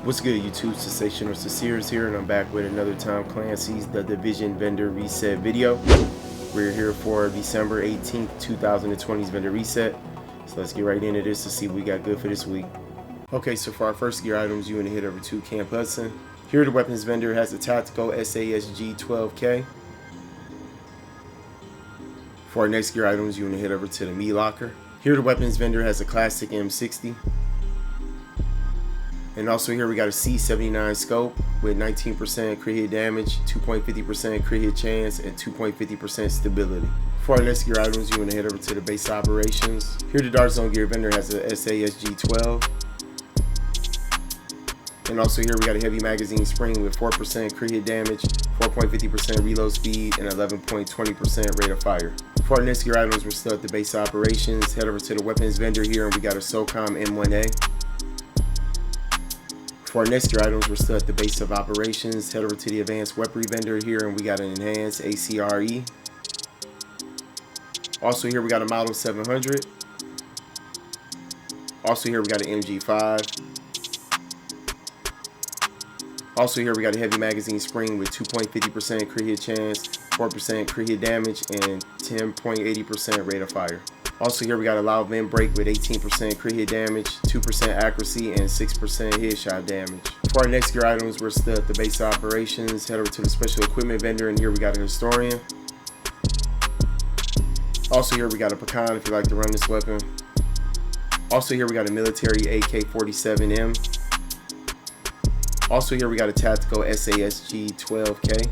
What's good, YouTube? Sensational Sears here, and I'm back with another Tom Clancy's The Division Vendor Reset video. We're here for December 18th, 2020's Vendor Reset. So let's get right into this to see what we got good for this week. Okay, so for our first gear items, you want to head over to Camp Hudson. Here the weapons vendor has a tactical SASG 12K. For our next gear items, you want to head over to the meat locker. Here the weapons vendor has a classic M60. And also here we got a C79 scope with 19% crit hit damage, 2.50% crit hit chance, and 2.50% stability. For our next gear items, you want to head over to the base operations. Here the Dart Zone gear vendor has a SASG 12. And also here we got a heavy magazine spring with 4% crit hit damage, 4.50% reload speed, and 11.20% rate of fire. For our next gear items, we're still at the base operations. Head over to the weapons vendor here and we got a SOCOM M1A. For our next gear items, we're still at the base of operations. Head over to the advanced weaponry vendor here and we got an enhanced ACRE. Also here we got a model 700. Also here we got an MG5. Also here we got a heavy magazine spring with 2.50% crit hit chance, 4% crit hit damage, and 10.80% rate of fire. Also here we got a loud vent brake with 18% crit hit damage, 2% accuracy, and 6% headshot damage. For our next gear items, we're still at the base of operations. Head over to the special equipment vendor and here we got a historian. Also here we got a pecan if you like to run this weapon. Also here we got a military AK-47M. Also here we got a tactical SASG 12K.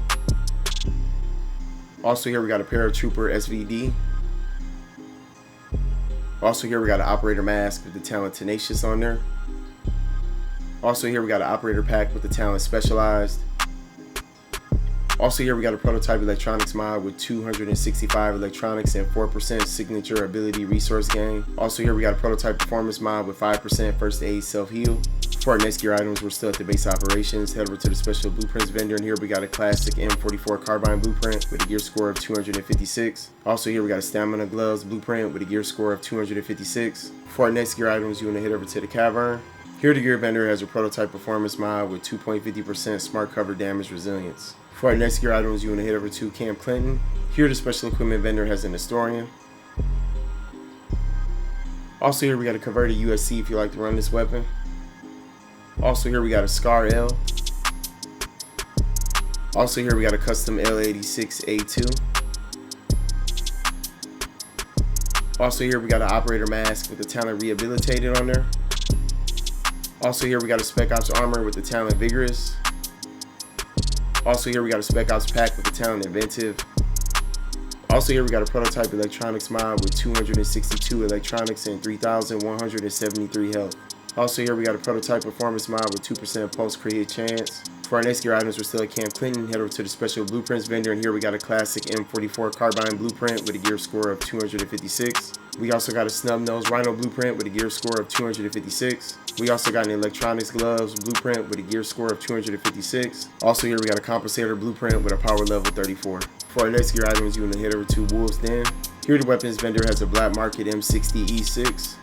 Also here we got a paratrooper SVD. Also here we got an operator mask with the talent Tenacious on there. Also here we got an operator pack with the talent Specialized. Also here we got a prototype electronics mod with 265 electronics and 4% signature ability resource gain. Also here we got a prototype performance mod with 5% first aid self-heal. For our next gear items, we're still at the base operations. Head over to the special blueprints vendor and here we got a classic M44 carbine blueprint with a gear score of 256. Also here we got a stamina gloves blueprint with a gear score of 256. For our next gear items, you want to head over to the cavern. Here the gear vendor has a prototype performance mod with 2.50% smart cover damage resilience. For our next gear items, you want to head over to Camp Clinton. Here the special equipment vendor has an historian. Also here we got a converted USC if you like to run this weapon. Also here we got a SCAR L. Also here we got a custom L86A2. Also here we got an operator mask with the talent Rehabilitated on there. Also here we got a Spec Ops armor with the talent Vigorous. Also here we got a Spec Ops pack with the talent Inventive. Also here we got a prototype electronics mod with 262 electronics and 3,173 health. Also here we got a prototype performance mod with 2% pulse crit hit chance. For our next gear items, we're still at Camp Clinton. Head over to the special blueprints vendor and here we got a classic M44 carbine blueprint with a gear score of 256. We also got a snub nose rhino blueprint with a gear score of 256. We also got an electronics gloves blueprint with a gear score of 256. Also here we got a compensator blueprint with a power level 34. For our next gear items, you want to head over to Wolves Den. Here the weapons vendor has a black market M60 E6.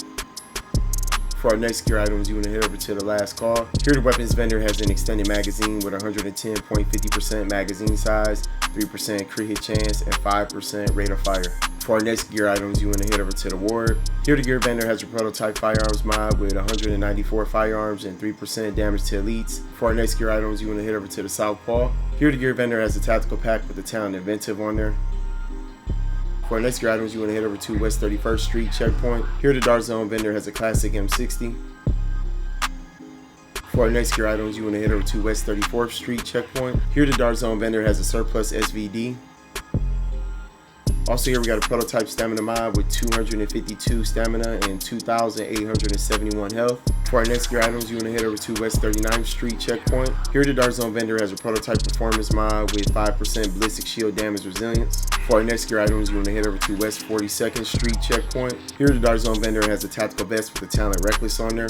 For our next gear items, you want to head over to the last call. Here the weapons vendor has an extended magazine with 110.50% magazine size, 3% crit hit chance, and 5% rate of fire. For our next gear items, you want to head over to the ward. Here the gear vendor has a prototype firearms mod with 194 firearms and 3% damage to elites. For our next gear items, you want to head over to the southpaw. Here the gear vendor has a tactical pack with the talent Inventive on there. For our next gear items, you want to head over to West 31st Street checkpoint. Here the Dart Zone vendor has a classic M60. For our next gear items, you want to head over to West 34th Street checkpoint. Here the Dart Zone vendor has a surplus SVD. Also here we got a prototype stamina mod with 252 stamina and 2,871 health. For our next gear items, you want to head over to West 39th Street checkpoint. Here the Dart Zone vendor has a prototype performance mod with 5% ballistic shield damage resilience. For our next gear items, you want to head over to West 42nd Street checkpoint. Here the Dart Zone vendor has a tactical vest with the talent Reckless on there.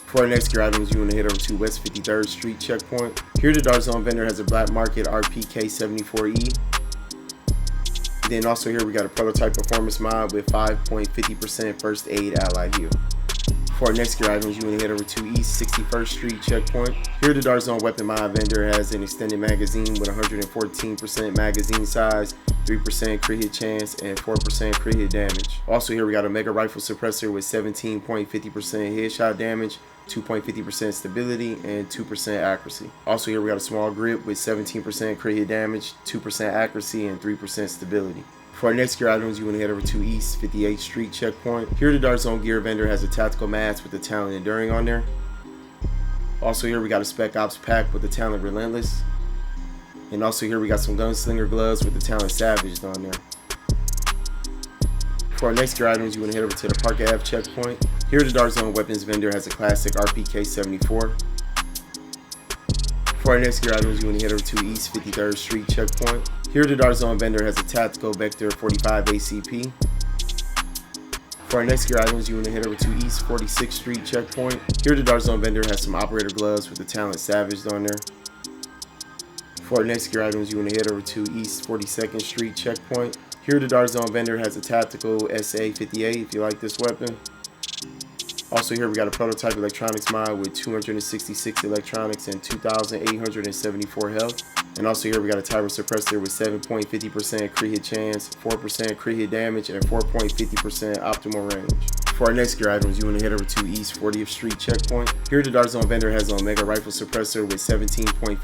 For our next gear items, you want to head over to West 53rd Street checkpoint. Here the Dart Zone vendor has a black market RPK-74E. Then also here we got a prototype performance mod with 5.50% first aid ally heal. For our next gear items, you want to head over to East 61st Street checkpoint. Here the Dart Zone Weapon Mod vendor has an extended magazine with 114% magazine size, 3% crit hit chance, and 4% crit hit damage. Also here we got a mega rifle suppressor with 17.50% headshot damage, 2.50% stability, and 2% accuracy. Also here we got a small grip with 17% crit hit damage, 2% accuracy, and 3% stability. For our next gear items, you want to head over to East 58th Street checkpoint. Here the Dart Zone gear vendor has a tactical mask with the talent Enduring on there. Also here we got a Spec Ops pack with the talent Relentless. And also here we got some gunslinger gloves with the talent Savaged on there. For our next gear items, you want to head over to the Park Ave checkpoint. Here the Dart Zone weapons vendor has a classic RPK-74. For our next gear items, you want to head over to East 53rd Street checkpoint. Here the Dart Zone vendor has a tactical Vector 45 ACP. For our next gear items, you want to head over to East 46th Street checkpoint. Here the Dart Zone vendor has some operator gloves with the talent Savaged on there. For our next gear items, you want to head over to East 42nd Street checkpoint. Here the Dart Zone vendor has a tactical SA-58 if you like this weapon. Also here we got a prototype electronics mod with 266 electronics and 2,874 health. And also here we got a Tyro suppressor with 7.50% crit hit chance, 4% crit hit damage, and 4.50% optimal range. For our next gear items, you want to head over to East 40th Street checkpoint. Here the Dart Zone vendor has a mega rifle suppressor with 17.50%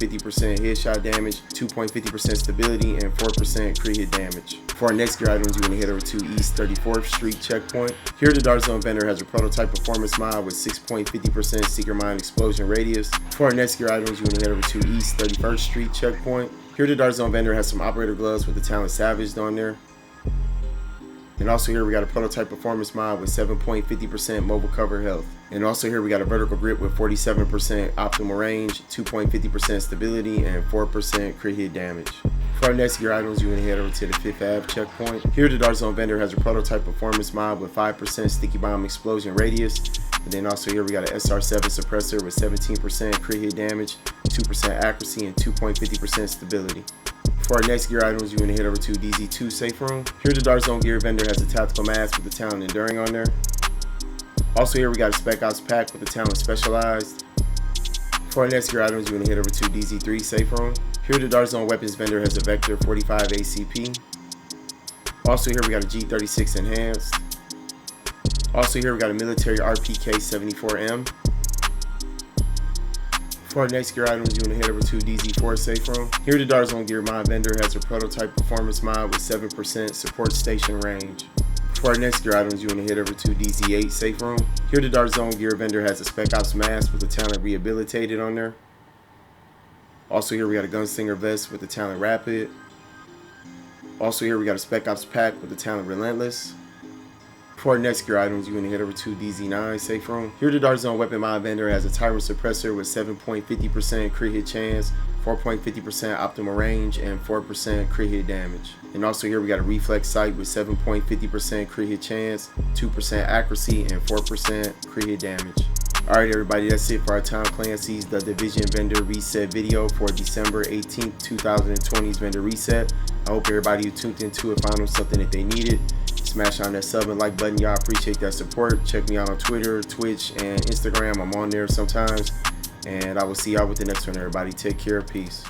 headshot damage, 2.50% stability, and 4% crit hit damage. For our next gear items, you want to head over to East 34th Street checkpoint. Here the Dart Zone vendor has a prototype performance mod with 6.50% Seeker Mine explosion radius. For our next gear items, you want to head over to East 31st Street checkpoint. Here the Dart Zone vendor has some operator gloves with the talent Savaged on there. And also here we got a prototype performance mod with 7.50% mobile cover health. And also here we got a vertical grip with 47% optimal range, 2.50% stability, and 4% crit hit damage. For our next gear items, you want to head over to the 5th Ave checkpoint. Here the Dart Zone vendor has a prototype performance mod with 5% sticky bomb explosion radius. And then also here we got an SR7 suppressor with 17% crit hit damage, 2% accuracy, and 2.50% stability. For our next gear items, you want to head over to DZ2 Safe Room. Here the Dart Zone gear vendor has a tactical mask with the talent Enduring on there. Also here we got a Spec Ops pack with the talent Specialized. For our next gear items, you want to head over to DZ3 Safe Room. Here the Dart Zone weapons vendor has a Vector 45 ACP. Also here we got a G36 Enhanced. Also here we got a military RPK-74M. For our next gear items, you want to head over to DZ4 Safe Room. Here the Dart Zone gear mod vendor has a prototype performance mod with 7% support station range. For our next gear items, you want to head over to DZ8 Safe Room. Here the Dart Zone gear vendor has a Spec Ops mask with the talent Rehabilitated on there. Also here we got a Gunslinger vest with the talent Rapid. Also here we got a Spec Ops pack with the talent Relentless. For our next gear items, you want to head over to DZ9 Safe Room. Here the Dart Zone weapon mod vendor has a Tyro suppressor with 7.50% crit hit chance, 4.50% optimal range, and 4% crit hit damage. And also here we got a reflex sight with 7.50% crit hit chance, 2% accuracy, and 4% crit hit damage. Alright everybody, that's it for our Tom Clancy's The Division vendor reset video for December 18th, 2020's vendor reset. I hope everybody who tuned into it found something that they needed. Smash on that sub and like button, y'all. Appreciate that support. Check me out on Twitter, Twitch, and Instagram. I'm on there sometimes. And I will see y'all with the next one, everybody. Take care. Peace.